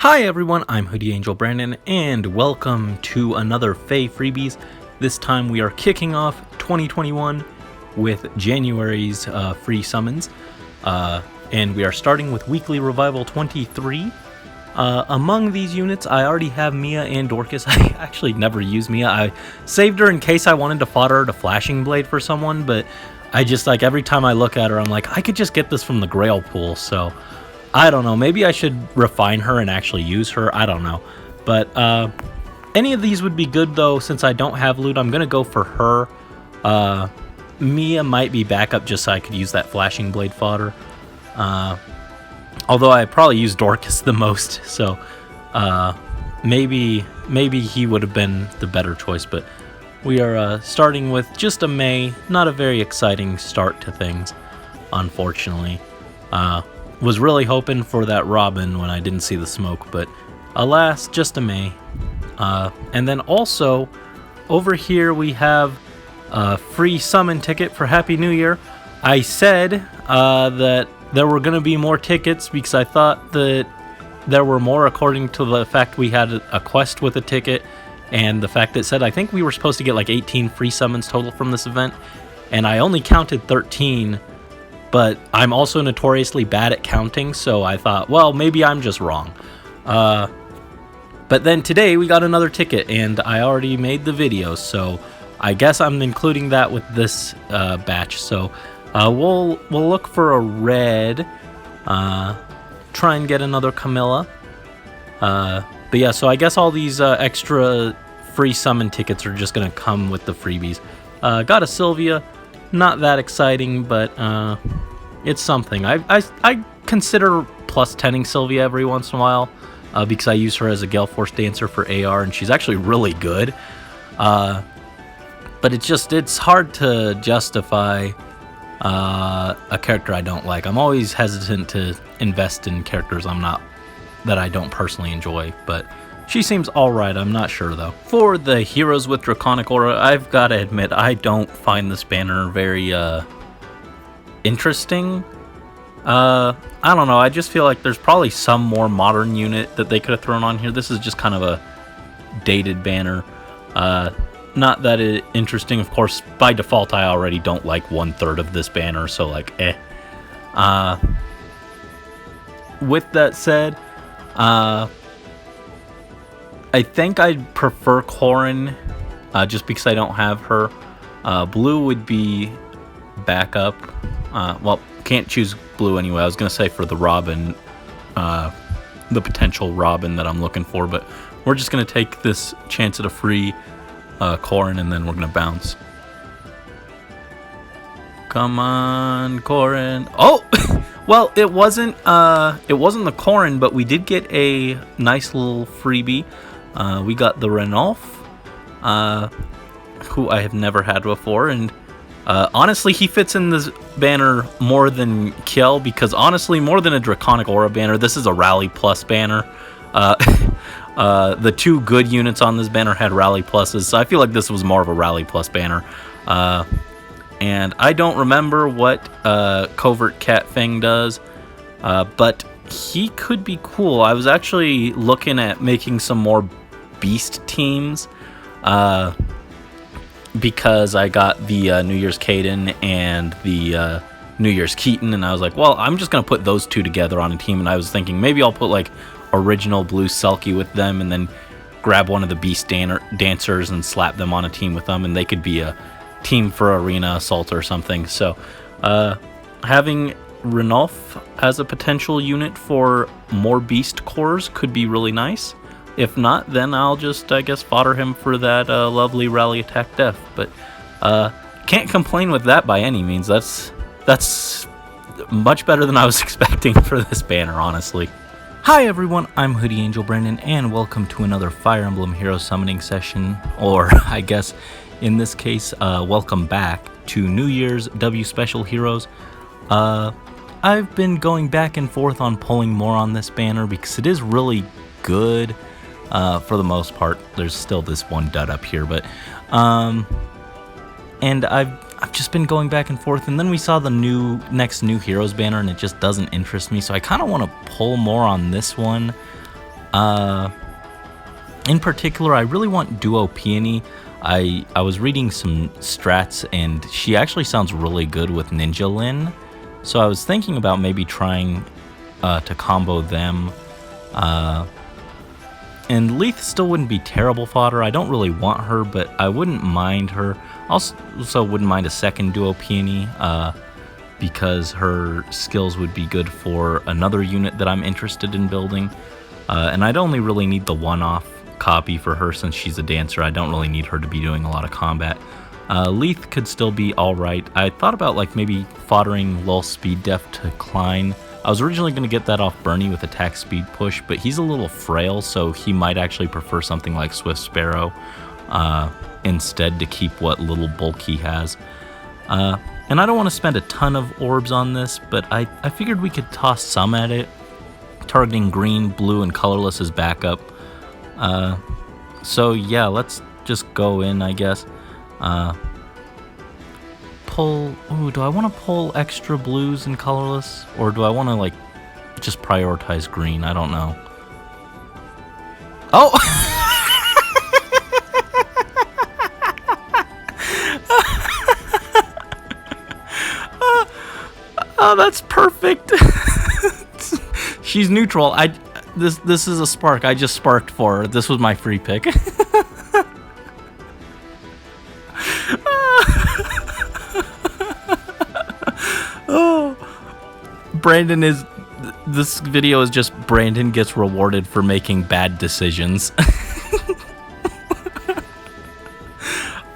Hi everyone, I'm Hoodie Angel Brandon, and welcome to another Feh Freebies. This time we are kicking off 2021 with January's free summons, and we are starting with Weekly Revival 23. Among these units, I already have Mia and Dorcas. I actually never used Mia. I saved her in case I wanted to fodder her to Flashing Blade for someone, but I just, every time I look at her, I'm like, I could just get this from the Grail pool, so I don't know. Maybe I should refine her and actually use her. I don't know. But any of these would be good, though. Since I don't have loot, I'm going to go for her. Mia might be backup just so I could use that Flashing Blade fodder. Although I probably use Dorcas the most. So maybe he would have been the better choice. But we are starting with just a May. Not a very exciting start to things, unfortunately. Was really hoping for that Robin when I didn't see the smoke, but alas, just a May. And then also, over here we have a free summon ticket for Happy New Year. I said that there were going to be more tickets because I thought that there were more according to the fact we had a quest with a ticket and the fact that it said I think we were supposed to get like 18 free summons total from this event, and I only counted 13. But I'm also notoriously bad at counting, so I thought, well, maybe I'm just wrong. But then today we got another ticket, and I already made the video, so I guess I'm including that with this batch. So we'll look for a red, try and get another Camilla. But yeah, so I guess all these extra free summon tickets are just gonna come with the freebies. Got a Sylvia. Not that exciting, but it's something. I consider plus 10ing Sylvia every once in a while because I use her as a Gale Force dancer for AR, and she's actually really good. But it's hard to justify a character I don't like. I'm always hesitant to invest in characters that I don't personally enjoy, but she seems alright. I'm not sure, though. For the heroes with Draconic Aura, I've got to admit, I don't find this banner very, interesting. I don't know. I just feel like there's probably some more modern unit that they could have thrown on here. This is just kind of a dated banner. Not that interesting. Of course, by default, I already don't like 1/3 of this banner, so, With that said, I think I'd prefer Corin, just because I don't have her. Blue would be backup. Well, can't choose blue anyway. I was going to say for the Robin, the potential Robin that I'm looking for, but we're just going to take this chance at a free Corin, and then we're going to bounce. Come on, Corin. Oh! Well, it wasn't the Corin, but we did get a nice little freebie. We got the Renolf, who I have never had before, and honestly, he fits in this banner more than Kiel, because honestly, more than a Draconic Aura banner, this is a Rally Plus banner. The two good units on this banner had Rally Pluses, so I feel like this was more of a Rally Plus banner. And I don't remember what Covert Cat Fang does, but he could be cool. I was actually looking at making some more Beast teams, because I got the New Year's Caden and the New Year's Keaton, and I was like, well, I'm just going to put those two together on a team, and I was thinking maybe I'll put like original Blue Selkie with them, and then grab one of the Beast dancers and slap them on a team with them, and they could be a team for Arena Assault or something. So having Renolf as a potential unit for more Beast cores could be really nice. If not, then I'll just, I guess, fodder him for that lovely Rally Attack Def. But can't complain with that by any means. That's much better than I was expecting for this banner, honestly. Hi everyone, I'm Hoodie Angel Brandon, and welcome to another Fire Emblem Hero Summoning session, or I guess in this case, welcome back to New Year's W Special Heroes. I've been going back and forth on pulling more on this banner because it is really good. For the most part, there's still this one dud up here, but and I've just been going back and forth, and then we saw the next new Heroes banner, and it just doesn't interest me, so I kind of want to pull more on this one. In particular, I really want Duo Peony. I was reading some strats, and she actually sounds really good with Ninja Lin. So I was thinking about maybe trying to combo them. And Leith still wouldn't be terrible fodder. I don't really want her, but I wouldn't mind her. Also wouldn't mind a second Duo Peony, because her skills would be good for another unit that I'm interested in building. And I'd only really need the one-off copy for her since she's a dancer. I don't really need her to be doing a lot of combat. Leith could still be alright. I thought about like maybe foddering Lull Speed Def to Klein. I was originally going to get that off Bernie with attack speed push, but he's a little frail, so he might actually prefer something like Swift Sparrow instead to keep what little bulk he has. And I don't want to spend a ton of orbs on this, but I figured we could toss some at it, targeting green, blue, and colorless as backup. So yeah, let's just go in, I guess. Pull... Ooh, do I want to pull extra blues and colorless? Or do I want to, like, just prioritize green? I don't know. Oh! Oh, that's perfect. She's neutral. This is a spark. I just sparked for her. This was my free pick. Oh, Brandon is... This video is just Brandon gets rewarded for making bad decisions.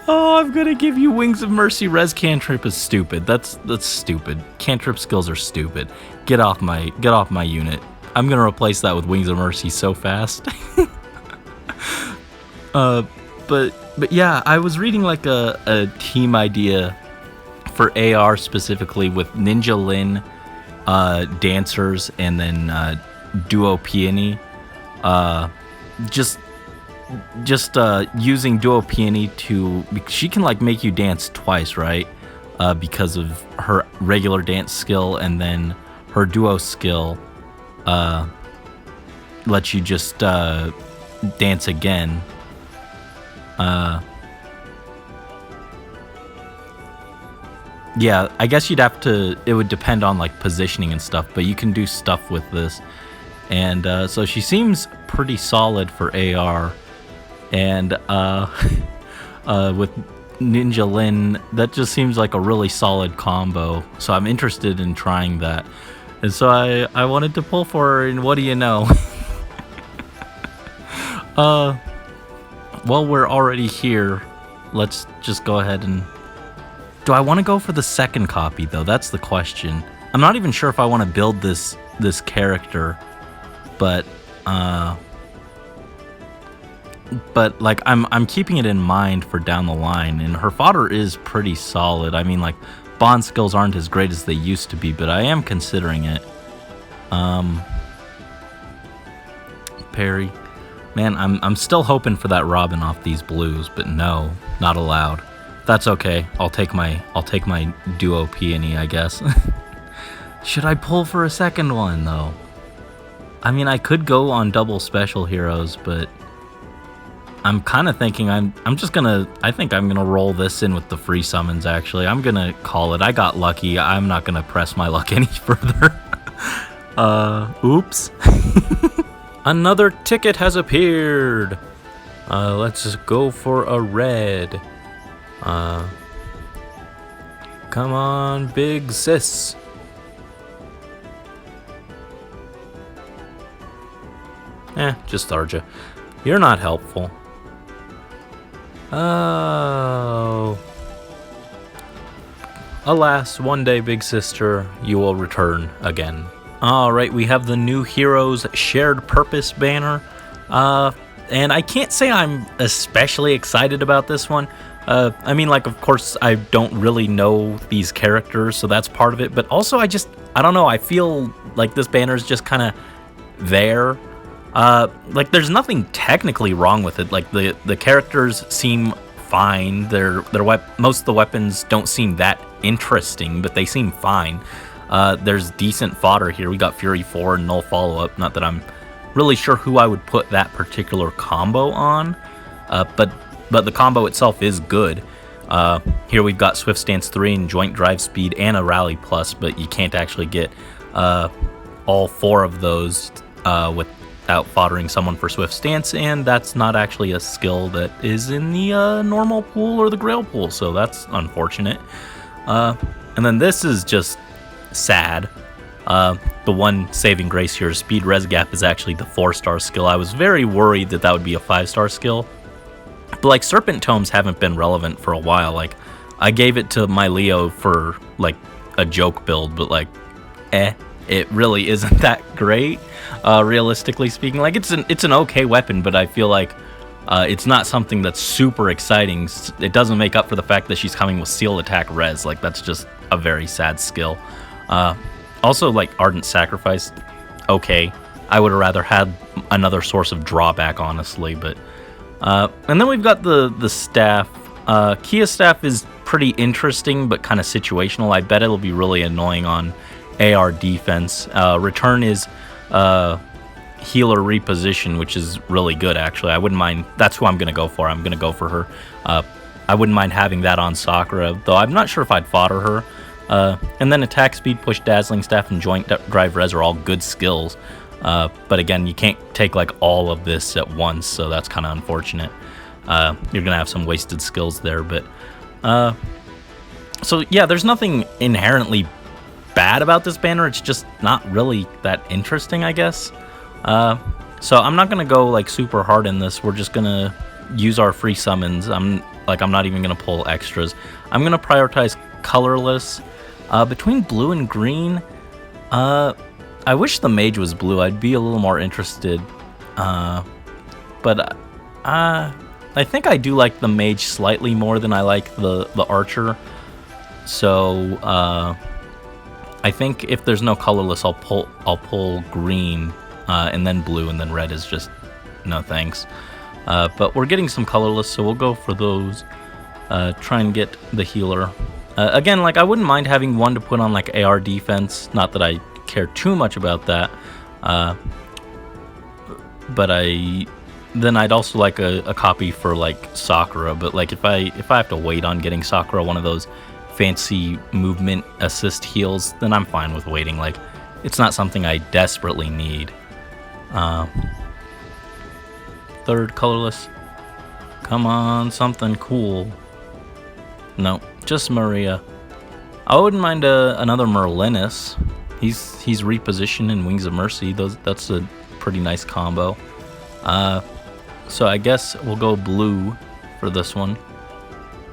Oh, I'm gonna give you Wings of Mercy. Res cantrip is stupid. That's stupid. Cantrip skills are stupid. Get off my unit. I'm gonna replace that with Wings of Mercy so fast. But yeah, I was reading like a team idea for AR specifically with Ninja Lin, dancers, and then Duo Peony. Just using Duo Peony to... She can like make you dance twice, right? Because of her regular dance skill, and then her duo skill lets you just dance again. Yeah, I guess you'd have to... It would depend on like positioning and stuff, but you can do stuff with this. And so she seems pretty solid for AR. And with Ninja Lin, that just seems like a really solid combo. So I'm interested in trying that. And so I wanted to pull for her, and what do you know? Well, we're already here. Let's just go ahead and... Do I want to go for the second copy, though? That's the question. I'm not even sure if I want to build this character, but like I'm keeping it in mind for down the line, and her fodder is pretty solid. I mean, like, bond skills aren't as great as they used to be, but I am considering it. Parry. Man, I'm still hoping for that Robin off these blues, but no, not allowed. That's okay. I'll take my Duo Peony, I guess. Should I pull for a second one though? I mean, I could go on double special heroes, but I'm kind of thinking I think I'm gonna roll this in with the free summons. Actually, I'm gonna call it. I got lucky. I'm not gonna press my luck any further. Oops. Another ticket has appeared. Let's go for a red. Come on, big sis. Just Tharja. You're not helpful. Oh. Alas, one day, big sister, you will return again. Alright, we have the new Heroes Shared Purpose banner. And I can't say I'm especially excited about this one. I mean, like, of course, I don't really know these characters, so that's part of it. But also, I don't know, I feel like this banner is just kind of there. Like, there's nothing technically wrong with it. Like, the characters seem fine. Most of the weapons don't seem that interesting, but they seem fine. There's decent fodder here. We got Fury 4 and Null Follow-Up. Not that I'm really sure who I would put that particular combo on, but the combo itself is good. Here we've got Swift Stance 3 and Joint Drive Speed and a Rally Plus, but you can't actually get all 4 of those without foddering someone for Swift Stance, and that's not actually a skill that is in the normal pool or the Grail pool, so that's unfortunate. And then this is just sad. The one saving grace here is Speed Res Gap is actually the 4-star skill. I was very worried that would be a 5-star skill, but like Serpent Tomes haven't been relevant for a while. Like I gave it to my Leo for like a joke build, but like it really isn't that great, realistically speaking. Like it's an okay weapon, but I feel like it's not something that's super exciting. It doesn't make up for the fact that she's coming with Seal Attack Res. Like that's just a very sad skill. Also, like Ardent Sacrifice, okay. I would have rather had another source of drawback, honestly. But and then we've got the staff. Kia staff is pretty interesting, but kind of situational. I bet it'll be really annoying on AR defense. Return is healer reposition, which is really good, actually. I wouldn't mind. That's who I'm going to go for. I'm going to go for her. I wouldn't mind having that on Sakura, though I'm not sure if I'd fodder her. And then attack speed, push, dazzling staff, and joint drive res are all good skills. But again, you can't take like all of this at once, so that's kind of unfortunate. You're going to have some wasted skills there, but so yeah, there's nothing inherently bad about this banner. It's just not really that interesting, I guess. So I'm not going to go like super hard in this. We're just going to use our free summons. I'm not even going to pull extras. I'm going to prioritize colorless. Between blue and green, I wish the mage was blue. I'd be a little more interested. But I think I do like the mage slightly more than I like the archer. So I think if there's no colorless, I'll pull green, and then blue, and then red is just no thanks. But we're getting some colorless, so we'll go for those. Try and get the healer. Again, like I wouldn't mind having one to put on like AR defense. Not that I care too much about that. But then I'd also like a copy for like Sakura. But like if I have to wait on getting Sakura one of those fancy movement assist heals, then I'm fine with waiting. Like it's not something I desperately need. Third colorless. Come on, something cool. No, just Maria. I wouldn't mind another Merlinus. He's repositioned in Wings of Mercy. That's a pretty nice combo. So I guess we'll go blue for this one.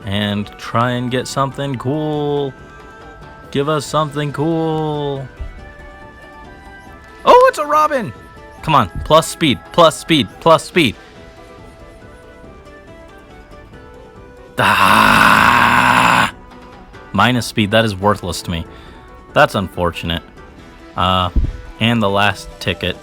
And try and get something cool. Give us something cool. Oh, it's a Robin! Come on, plus speed, plus speed, plus speed. Ah! Minus speed, that is worthless to me. That's unfortunate. And the last ticket.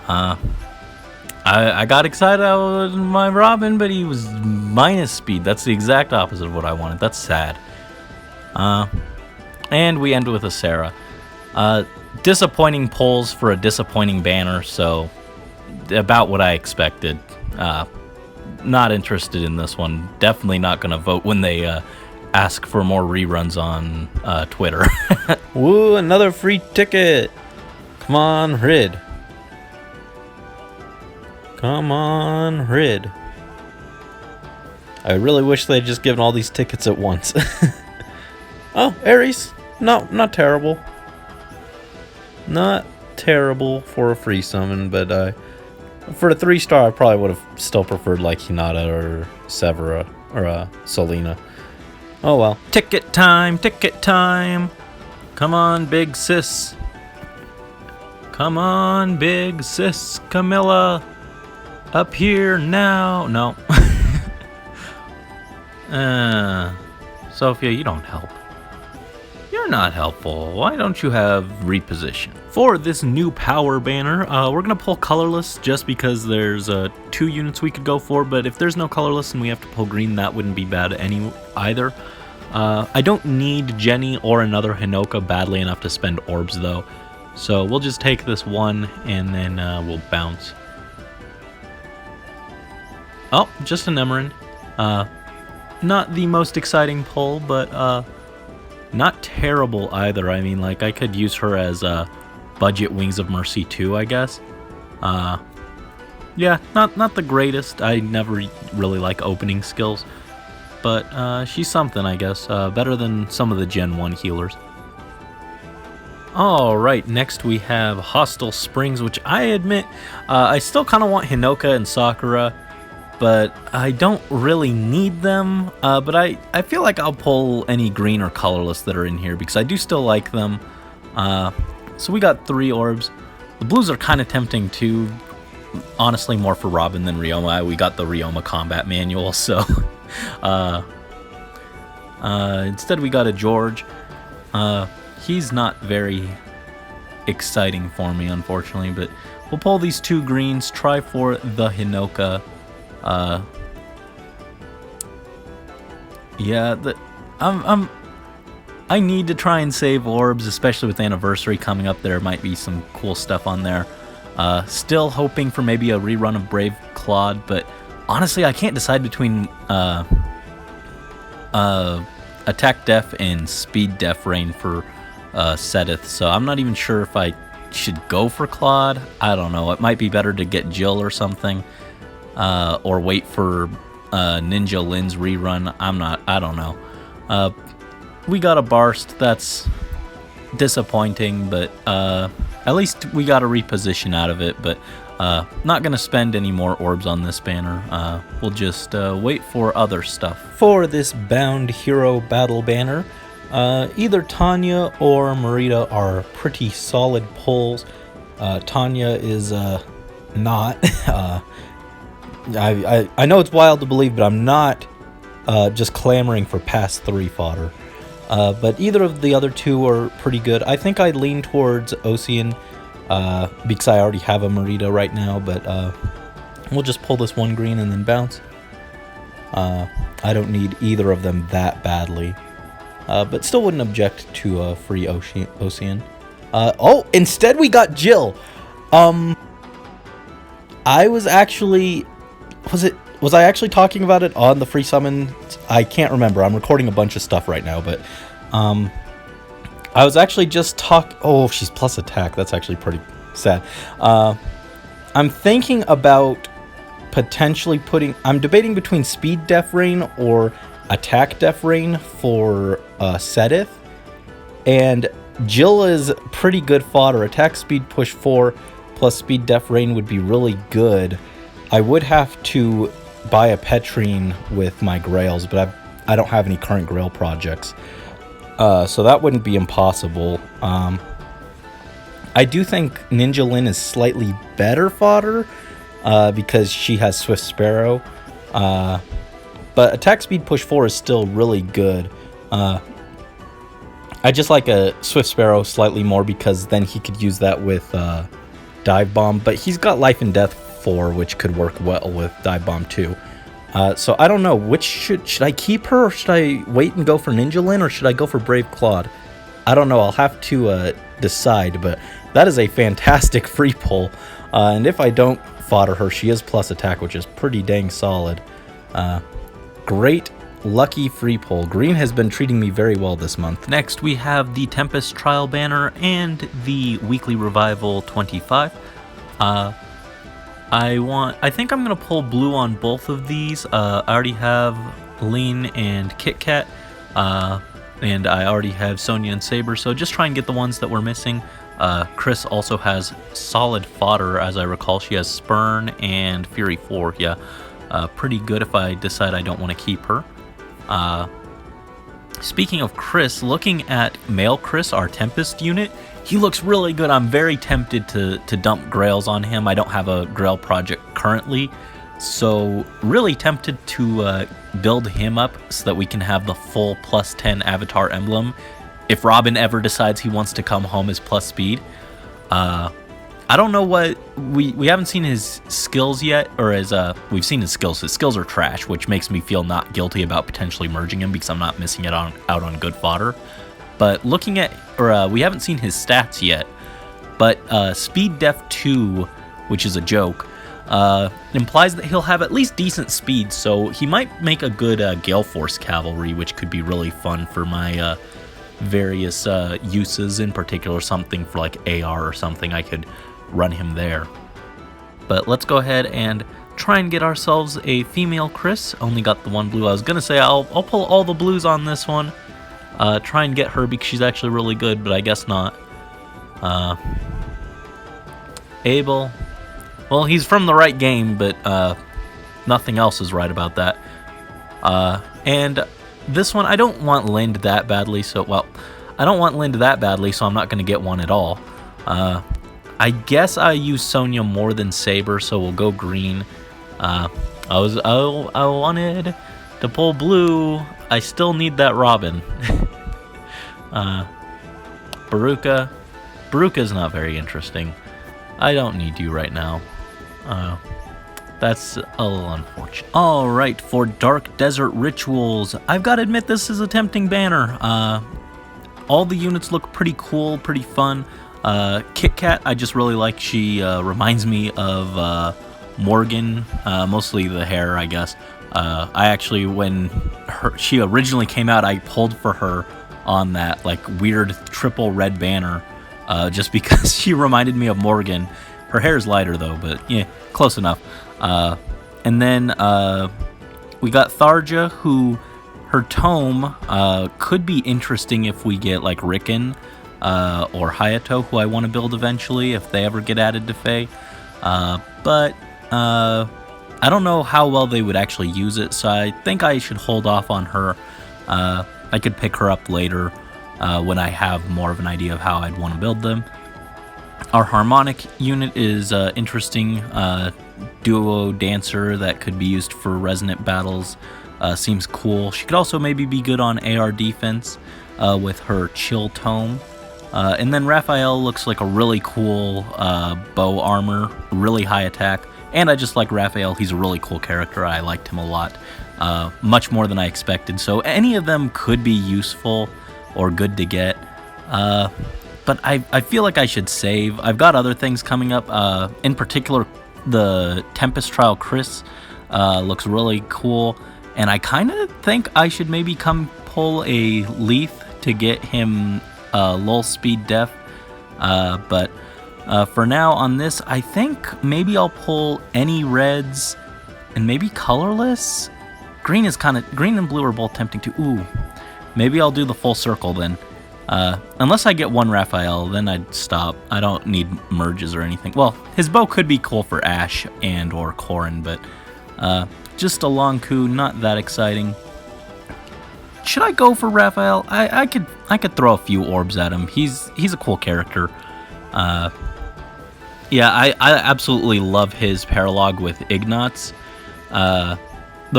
I got excited about my Robin, but he was minus speed. That's the exact opposite of what I wanted. That's sad. And we end with a Sarah. Disappointing polls for a disappointing banner, so about what I expected. Not interested in this one. Definitely not going to vote when they ask for more reruns on Twitter. Woo, another free ticket. Come on, Rid. Come on, Rid. I really wish they'd just given all these tickets at once. Oh, Ares. No, not terrible. Not terrible for a free summon, but for a 3-star, I probably would have still preferred like Hinata or Severa or Selena. Oh well. Ticket time, ticket time. Come on, big sis. Come on, big sis Camilla. Up here now. No. Sophia, you don't help. You're not helpful. Why don't you have reposition? For this new power banner, we're going to pull colorless just because there's 2 units we could go for, but if there's no colorless and we have to pull green, that wouldn't be bad either. I don't need Jenny or another Hinoka badly enough to spend orbs, though. So we'll just take this one and then we'll bounce. Oh, just an Emerald. Not the most exciting pull, but not terrible either. I mean, like, I could use her as budget Wings of Mercy too, I guess. Yeah, not the greatest. I never really like opening skills, but she's something, I guess. Better than some of the Gen 1 healers. Alright, next we have Hostile Springs, which I admit, I still kind of want Hinoka and Sakura, but I don't really need them. But I feel like I'll pull any green or colorless that are in here, because I do still like them. So we got 3 orbs. The blues are kind of tempting too. Honestly, more for Robin than Ryoma. We got the Ryoma combat manual, so instead we got a George. He's not very exciting for me, unfortunately, but we'll pull these 2 greens, try for the Hinoka. Yeah, I need to try and save orbs, especially with Anniversary coming up. There might be some cool stuff on there. Still hoping for maybe a rerun of Brave Claude, but honestly, I can't decide between Attack Def and Speed Def Rain for Sedith, so I'm not even sure if I should go for Claude. I don't know. It might be better to get Jill or something, or wait for Ninja Lin's rerun. I don't know. We got a Barst. That's disappointing, but at least we got a reposition out of it. But not going to spend any more orbs on this banner. We'll just wait for other stuff. For this Bound Hero Battle banner, either Tanya or Marita are pretty solid pulls. Tanya is not. I know it's wild to believe, but I'm not just clamoring for past 3 fodder. But either of the other 2 are pretty good. I think I lean towards Ocean because I already have a Marita right now, but we'll just pull this 1 green and then bounce. I don't need either of them that badly, but still wouldn't object to a free Ocean. Oh, instead we got Jill. I was actually... Was I actually talking about it on the free summon? I can't remember. I'm recording a bunch of stuff right now, but I was actually just oh, she's plus attack. That's actually pretty sad. I'm thinking about potentially I'm debating between Speed Def Rain or Attack Def Rain for Sedith. And Jill is pretty good fodder. Attack Speed Push 4 plus Speed Def Rain would be really good. I would have to buy a Petrine with my Grails, but I don't have any current Grail projects, so that wouldn't be impossible. I do think Ninja Lin is slightly better fodder because she has Swift Sparrow, but Attack Speed Push 4 is still really good. I just like a Swift Sparrow slightly more because then he could use that with Dive Bomb, but he's got Life and Death 4, which could work well with Dive Bomb 2. So I don't know, which should I keep her, or should I wait and go for Ninja Lin, or should I go for Brave Claude? I don't know, I'll have to decide, but that is a fantastic free pull. And if I don't fodder her, she is plus attack, which is pretty dang solid. Great, lucky free pull. Green has been treating me very well this month. Next, we have the Tempest Trial banner and the Weekly Revival 25. I think I'm going to pull blue on both of these. I already have Lean and Kit Kat, and I already have Sonya and Saber, so just try and get the ones that we're missing. Chris also has solid fodder, as I recall. She has Spurn and Fury 4, yeah. Pretty good if I decide I don't want to keep her. Speaking of Chris, looking at male Chris, our Tempest unit, he looks really good. I'm very tempted to dump Grails on him. I don't have a Grail project currently, so really tempted to build him up so that we can have the full plus 10 avatar emblem if Robin ever decides he wants to come home as plus speed. I don't know what... We haven't seen his skills yet, or as we've seen his skills. His skills are trash, which makes me feel not guilty about potentially merging him because I'm not missing it out on good fodder. But looking at... we haven't seen his stats yet. but Speed Def 2, which is a joke, implies that he'll have at least decent speed, so he might make a good Gale Force Cavalry, which could be really fun for my various uses, in particular something for like AR or something. I could run him there. But let's go ahead and try and get ourselves a female Chris. Only got the one blue. I was gonna say I'll pull all the blues on this one, try and get her because she's actually really good, but I guess not. Abel, well, he's from the right game, but nothing else is right about that. And this one, I don't want Lind that badly, so, well, I don't want Lind that badly, so I'm not going to get one at all. I guess I use Sonya more than Saber, so we'll go green. I wanted to pull blue. I still need that Robin. Baruka's not very interesting. I don't need you right now. That's a little unfortunate. Alright, for Dark Desert Rituals, I've got to admit this is a tempting banner. All the units look pretty cool, pretty fun. Kit Kat, I just really like. She reminds me of Morgan, mostly the hair, I guess. I actually, when she originally came out, I pulled for her on that like weird triple red banner, just because she reminded me of Morgan. Her hair is lighter though, but yeah, close enough. And then we got Tharja, who her tome could be interesting if we get like Riken or Hayato, who I want to build eventually if they ever get added to Feh. But I don't know how well they would actually use it, so I think I should hold off on her. I could pick her up later when I have more of an idea of how I'd want to build them. Our Harmonic unit is interesting. Duo dancer that could be used for resonant battles. Seems cool. She could also maybe be good on AR defense with her chill tome. And then Raphael looks like a really cool bow armor, really high attack. And I just like Raphael. He's a really cool character. I liked him a lot, much more than I expected. So any of them could be useful or good to get. But I feel like I should save. I've got other things coming up. In particular, the Tempest Trial Chris looks really cool. And I kind of think I should maybe come pull a Leaf to get him lull speed def. But for now on this, I think maybe I'll pull any reds and maybe colorless. Green and blue are both tempting too. Ooh, maybe I'll do the full circle then. Unless I get one Raphael, then I'd stop. I don't need merges or anything. Well, his bow could be cool for Ash and or Corrin, but just a long coup, not that exciting. Should I go for Raphael? I could throw a few orbs at him. He's a cool character. Yeah, I absolutely love his paralog with Ignatz. The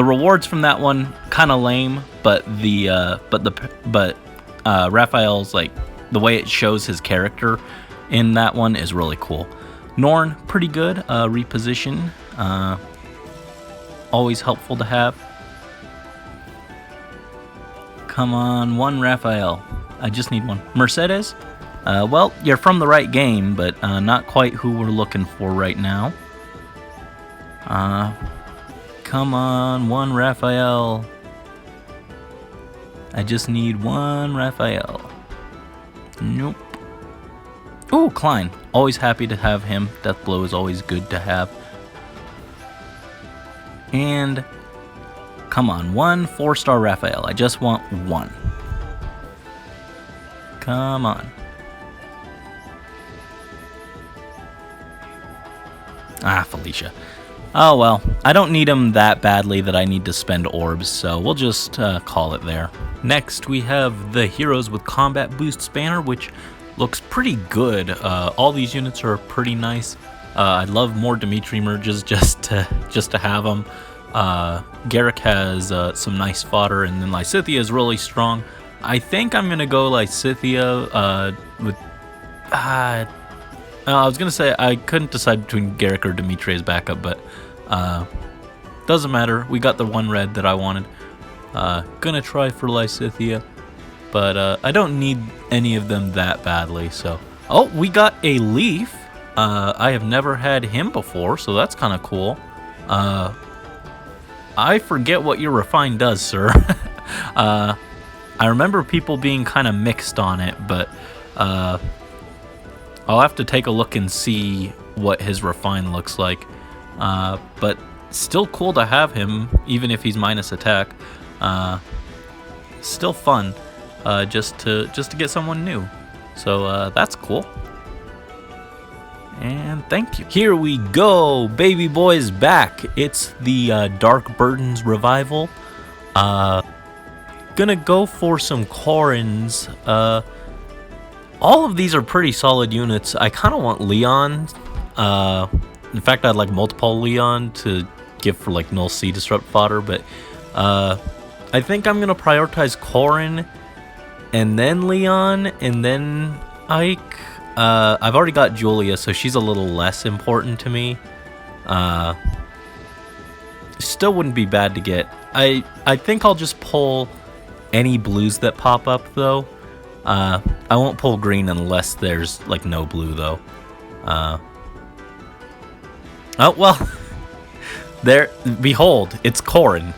rewards from that one kind of lame, but Raphael's, like, the way it shows his character in that one is really cool. Norn, pretty good. Reposition, always helpful to have. Come on, one Raphael. I just need one. Mercedes, well, you're from the right game, but not quite who we're looking for right now. Come on, one Raphael. I just need one Raphael. Nope. Ooh, Klein. Always happy to have him. Deathblow is always good to have. And come on, one 4-star Raphael. I just want one. Come on. Ah, Felicia. Oh well, I don't need him that badly that I need to spend orbs, so we'll just call it there. Next, we have the Heroes with Combat Boosts banner, which looks pretty good. All these units are pretty nice. I'd love more Dimitri merges just to have them. Garrick has some nice fodder, and then Lysithea is really strong. I think I'm gonna go Lysithea with. I was gonna say I couldn't decide between Garrick or Dimitri as backup, but doesn't matter. We got the one red that I wanted. Gonna try for Lysithea, but I don't need any of them that badly, so Oh, we got a Leaf. I have never had him before, so that's kind of cool. I forget what your Refine does, sir. I remember people being kind of mixed on it, but I'll have to take a look and see what his Refine looks like. But still cool to have him, even if he's minus attack. Still fun, just to get someone new. So that's cool. And thank you. Here we go, baby boy's back. It's the Dark Burdens revival. Gonna go for some Corins. All of these are pretty solid units. I kind of want Leon. In fact, I'd like multiple Leon to give for like Null Sea Disrupt fodder, but I think I'm gonna prioritize Corin, and then Leon, and then Ike. I've already got Julia, so she's a little less important to me. Still wouldn't be bad to get. I think I'll just pull any blues that pop up, though. I won't pull green unless there's like no blue, though. Oh well. There, behold, it's Corin.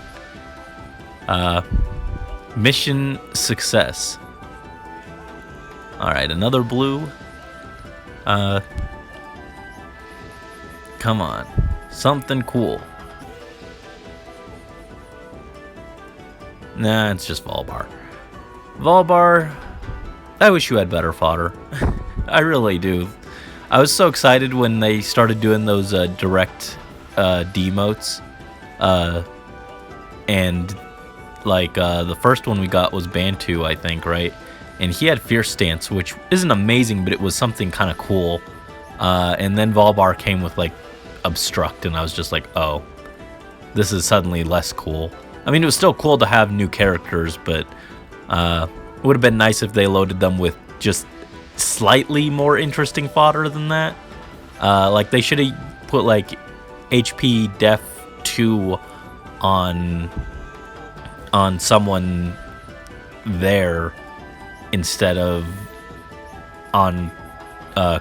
Mission success. Alright, another blue. Come on. Something cool. Nah, it's just Volbar. Volbar, I wish you had better fodder. I really do. I was so excited when they started doing those direct demotes. And like the first one we got was Bantu, I think, right? And he had Fierce Stance, which isn't amazing, but it was something kind of cool. And then Volbar came with like Obstruct, and I was just like, oh, this is suddenly less cool. I mean, it was still cool to have new characters, but it would have been nice if they loaded them with just slightly more interesting fodder than that. Like they should have put like HP Def 2 on someone there instead of on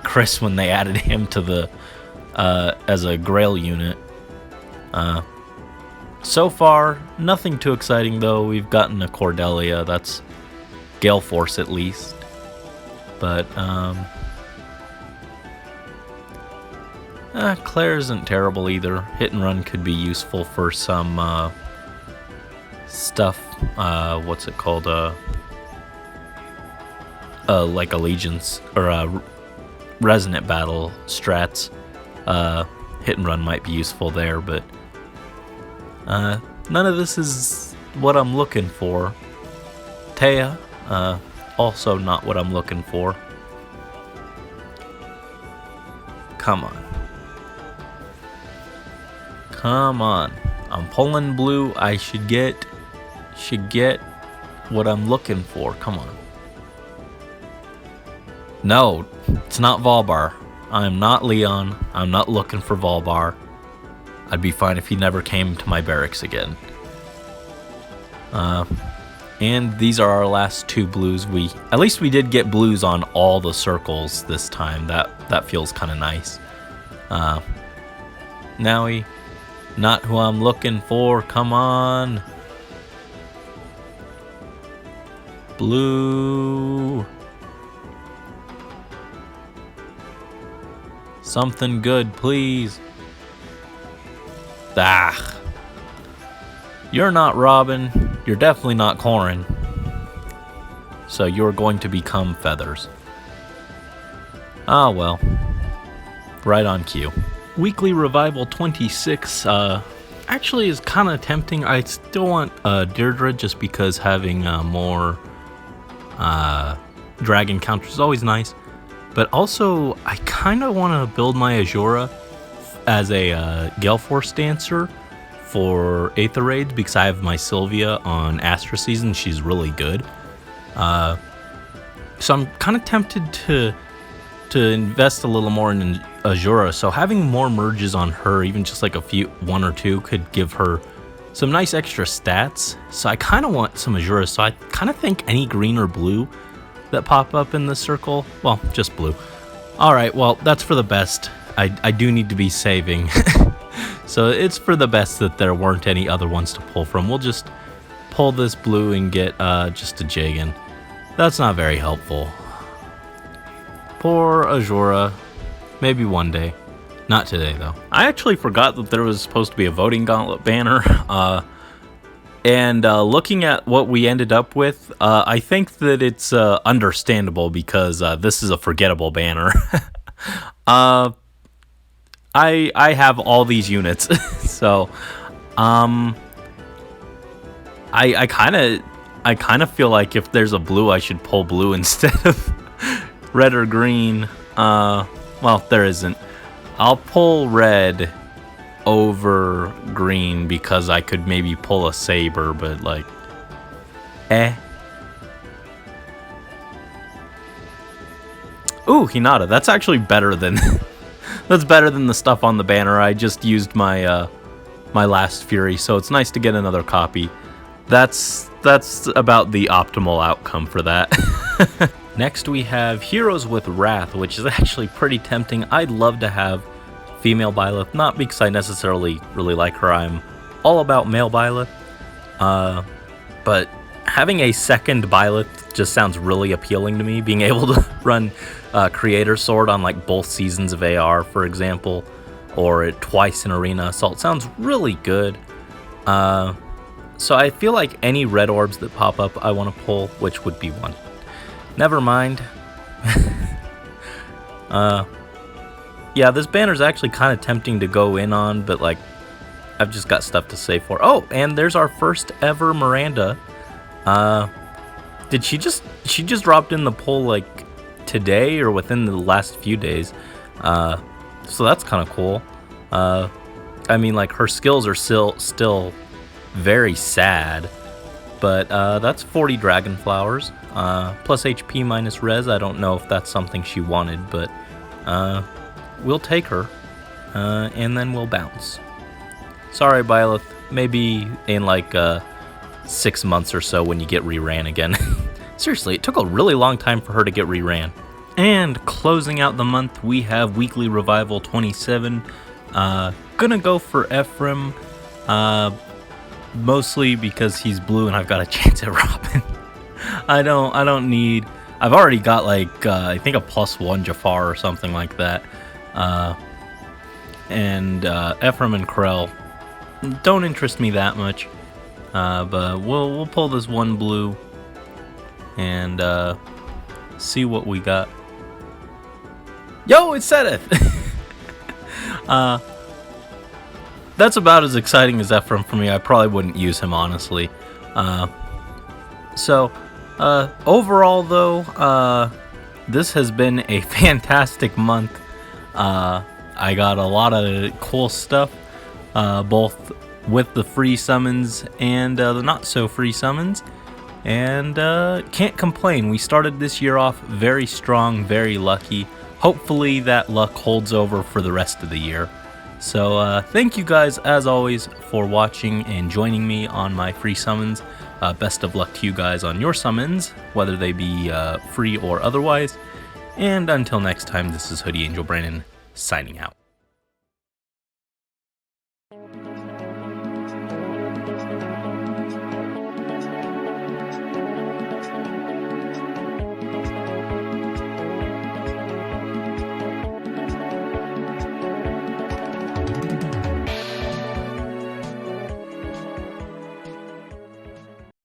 Chris when they added him to the as a Grail unit. So far, nothing too exciting though. We've gotten a Cordelia, that's Gale Force at least. But Claire isn't terrible either. Hit and Run could be useful for some stuff. What's it called? Like Allegiance or Resonant Battle strats. Hit and Run might be useful there, but none of this is what I'm looking for. Taya, also not what I'm looking for. Come on. Come on. I'm pulling blue. I should get what I'm looking for. Come on. No, it's not Volbar. I'm not Leon. I'm not looking for Volbar. I'd be fine if he never came to my barracks again. And these are our last two blues. At least we did get blues on all the circles this time. That feels kind of nice. Now not who I'm looking for. Come on. Blue. Something good, please. Ah. You're not Robin. You're definitely not Corin. So you're going to become Feathers. Ah, well. Right on cue. Weekly Revival 26 actually is kind of tempting. I still want Deirdre just because having more dragon counters is always nice. But also, I kind of want to build my Azura as a Gale Force dancer for Aether Raids because I have my Sylvia on Astra Season. She's really good. So I'm kind of tempted to invest a little more in Azura. So having more merges on her, even just like one or two, could give her some nice extra stats. So I kind of want some Azura. So I kind of think any green or blue that pop up in the circle, well, just blue, Alright, well, that's for the best. I do need to be saving. So it's for the best that there weren't any other ones to pull from. We'll just pull this blue and get just a Jagan. That's not very helpful. Poor Azura. Maybe one day. Not today, though. I actually forgot that there was supposed to be a voting Gauntlet banner. And looking at what we ended up with, I think that it's understandable because this is a forgettable banner. I have all these units, so I kind of feel like if there's a blue, I should pull blue instead of red or green. Well, there isn't. I'll pull red over green because I could maybe pull a saber, but like, Ooh, Hinata. That's actually better than that's better than the stuff on the banner. I just used my my last Fury, so it's nice to get another copy. That's about the optimal outcome for that. Next we have Heroes with Wrath, which is actually pretty tempting. I'd love to have female Byleth, not because I necessarily really like her. I'm all about male Byleth. But having a second Byleth just sounds really appealing to me. Being able to run Creator Sword on like both seasons of AR, for example, or twice in Arena Assault sounds really good. So I feel like any red orbs that pop up I want to pull, which would be one. Never mind. Yeah, this banner's actually kind of tempting to go in on, but like, I've just got stuff to save for. Oh, and there's our first ever Miranda. Did she just dropped in the poll like today or within the last few days? So that's kind of cool. I mean, like, her skills are still very sad, but that's 40 Dragon Flowers, plus HP minus res. I don't know if that's something she wanted, but we'll take her, and then we'll bounce. Sorry, Byleth. Maybe in like 6 months or so when you get re-ran again. Seriously, it took a really long time for her to get re-ran. And closing out the month, we have Weekly Revival 27. Gonna go for Ephraim, mostly because he's blue and I've got a chance at Robin. I don't need. I've already got like I think a +1 Jafar or something like that. And Ephraim and Krell don't interest me that much. But we'll pull this one blue and see what we got. Yo, it's Seth. That's about as exciting as Ephraim for me. I probably wouldn't use him, honestly. Overall, though, this has been a fantastic month. I got a lot of cool stuff, both with the free summons and the not so free summons, and can't complain. We started this year off very strong, very lucky. Hopefully that luck holds over for the rest of the year. So thank you guys, as always, for watching and joining me on my free summons. Best of luck to you guys on your summons, whether they be free or otherwise. And until next time, this is Hoodie Angel Brandon, signing out.